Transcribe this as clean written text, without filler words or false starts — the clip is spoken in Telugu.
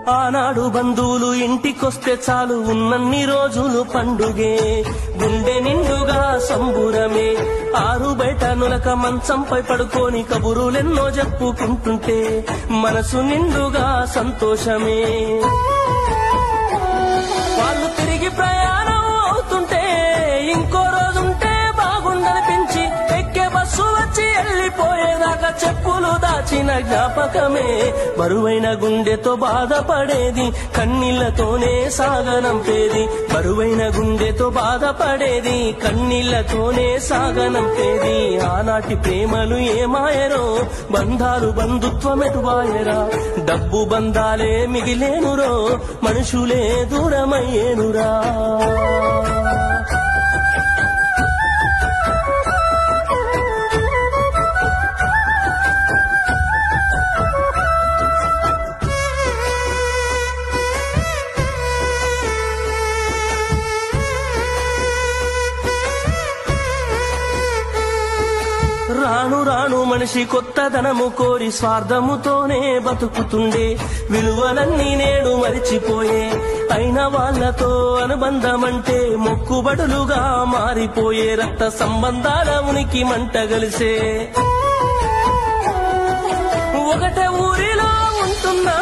ఆనాడు బంధువులు ఇంటికొస్తే చాలు ఉన్నన్ని రోజులు పండుగే, గుండె నిండుగా సంబురమే. ఆరు బయట నులక మంచంపై పడుకొని కబురులెన్నో చెప్పుకుంటుంటే మనసు నిండుగా సంతోషమే. వాళ్ళు తిరిగి ప్రయాణం అవుతుంటే ఇంకో రోజుంటే బాగుండనిపించి ఎక్కే బస్సు వచ్చి వెళ్ళిపోయేదాకా చెప్పులు దాచిన జ్ఞాపకమే. బరువైన గుండెతో బాధపడేది కన్నీళ్లతోనే సాగనంపేది, బరువైన గుండెతో బాధపడేది కన్నీళ్లతోనే సాగనంపేది. ఆనాటి ప్రేమలు ఏమాయరో, బంధాలు బంధుత్వమెటువాయరా. డబ్బు బంధాలే మిగిలేనురో, మనుషులే దూరమయ్యేనురా. రాను రాను మనిషి కొత్తదనము కోరి స్వార్థముతోనే బతుకుతుండే, విలువలన్నీ నేడు మరిచిపోయే. అయిన వాళ్లతో అనుబంధమంటే మొక్కుబడులుగా మారిపోయే, రక్త సంబంధాల ఉనికి మంట గలిసే. ఒకటే ఊరిలో ఉంటున్నా